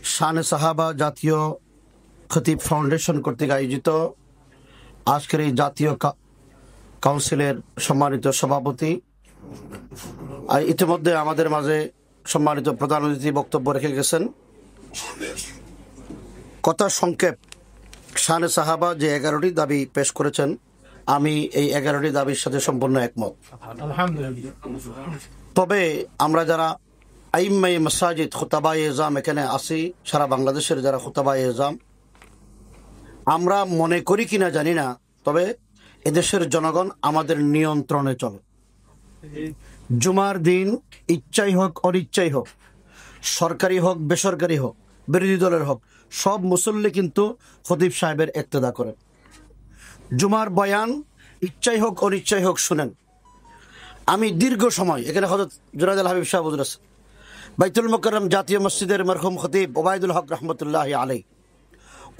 শানে সাহাবা জাতীয় খতিব ফাউন্ডেশন কর্তৃক আয়োজিত আজকের এই জাতীয় কাউন্সিলের সম্মানিত সভাপতি, ইতিমধ্যে আমাদের মাঝে সম্মানিত প্রধান অতিথি বক্তব্য রেখে গেছেন। কথা সংক্ষেপ, শানে সাহাবা যে 11টি দাবি পেশ করেছেন, আমি এই 11টি দাবির সাথে সম্পূর্ণ একমত। তবে আমরা যারা আইম্মায়ে মাসাজিদ খুতাবায়ে এজাম এখানে আসি, সারা বাংলাদেশের যারা খুতাবায়ে এজাম, আমরা মনে করি কিনা জানি না, তবে এদেশের জনগণ আমাদের নিয়ন্ত্রণে চলে। জুমার দিন ইচ্ছাই হোক অনিচ্ছাই হোক, সরকারি হোক বেসরকারি হোক, বিরোধী দলের হোক, সব মুসল্লি কিন্তু খতিব সাহেবের ইক্তেদা করেন। জুমার বয়ান ইচ্ছাই হোক অনিচ্ছাই হোক শুনেন। আমি দীর্ঘ সময় এখানে হযরত জুনায়েদ আল হাবিব সাহেব হুজুর আছে, বাইতুল মুকাররম জাতীয় মসজিদের মরহুম খতিব ওবায়দুল হক রহমতুল্লাহি আলাইহি,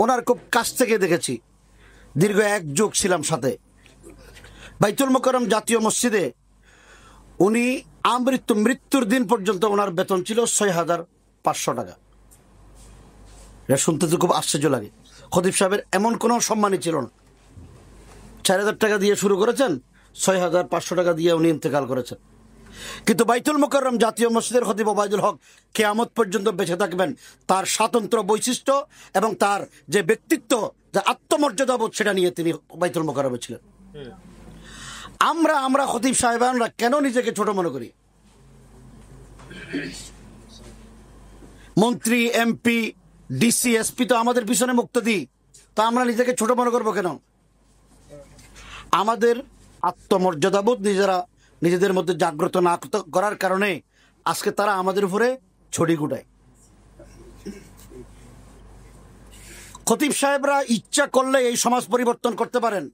ওনার খুব কাছ থেকে দেখেছি, দীর্ঘ এক যুগ ছিলাম সাথে। বাইতুল মুকাররম জাতীয় মসজিদে উনি মৃত্যুর দিন পর্যন্ত ওনার বেতন ছিল 6,500 টাকা। এটা শুনতে তো খুব আশ্চর্য লাগে। খতিব সাহেবের এমন কোনো সম্মানই ছিল না। 4,000 টাকা দিয়ে শুরু করেছেন, 6,500 টাকা দিয়ে উনি ইন্তেকাল করেছেন। কিন্তু বাইতুল মুকাররম জাতীয় মসজিদের খতিব ওবায়দুল হক কিয়ামত পর্যন্ত বেঁচে থাকবেন। তার স্বাতন্ত্র বৈশিষ্ট্য এবং তার যে ব্যক্তিত্ব, যে আত্মমর্যাদাবোধ, সেটা নিয়ে তিনি বাইতুল মুকাররমে ছিলেন। আমরা খতিব সাহেবানরা কেন নিজেকে ছোট মনে করি? মন্ত্রী, এমপি, ডিসি, এসপি তো আমাদের পিছনে মুক্তাদি, তা আমরা নিজেকে ছোট মনে করবো কেন? আমাদের আত্মমর্যাদাবোধ নিজেদের মধ্যে জাগ্রত না করার কারণে আজকে তারা আমাদের উপরে ছড়ি গুটায়। খতিব সাহেবরা ইচ্ছা করলে এই সমাজ পরিবর্তন করতে পারেন।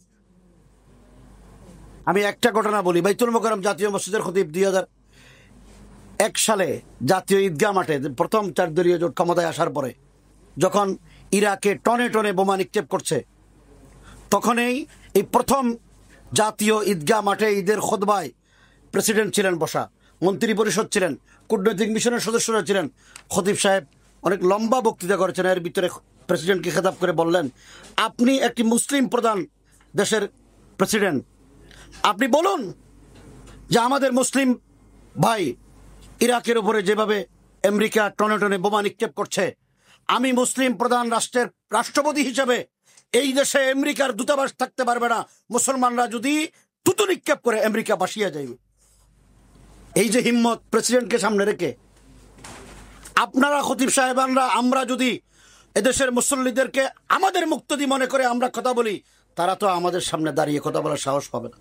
আমি একটা ঘটনা বলি। বাইতুল মুকাররম জাতীয় মসজিদের খতিব 2001 সালে জাতীয় ঈদগাহ মাঠে প্রথম 4 দলীয় জোট ক্ষমতায় আসার পরে যখন ইরাকে টনে টনে বোমা নিক্ষেপ করছে, তখনই এই প্রথম জাতীয় ঈদগাহ মাঠে ঈদের খুতবায় প্রেসিডেন্ট ছিলেন বসা, মন্ত্রী পরিষদ ছিলেন, কূটনৈতিক মিশনের সদস্যরা ছিলেন। খতিব সাহেব অনেক লম্বা বক্তৃতা করেছেন। এর ভিতরে প্রেসিডেন্টকে খেতাব করে বললেন, আপনি একটি মুসলিম প্রধান দেশের প্রেসিডেন্ট, আপনি বলুন যে আমাদের মুসলিম ভাই ইরাকের উপরে যেভাবে আমেরিকা টনে টনে বোমা নিক্ষেপ করছে, আমি মুসলিম প্রধান রাষ্ট্রের রাষ্ট্রপতি হিসেবে এই দেশে আমেরিকার দূতাবাস থাকতে পারবে না, মুসলমানরা যদি থুতু নিক্ষেপ করে আমেরিকা বাসিয়া যাইবে। এই যে হিম্মত প্রেসিডেন্টকে সামনে রেখে, আপনারা খতিব সাহেবানরা আমরা যদি এদেশের মুসল্লিদেরকে আমাদের মুক্তদি মনে করে আমরা কথা বলি, তারা তো আমাদের সামনে দাঁড়িয়ে কথা বলার সাহস পাবে না।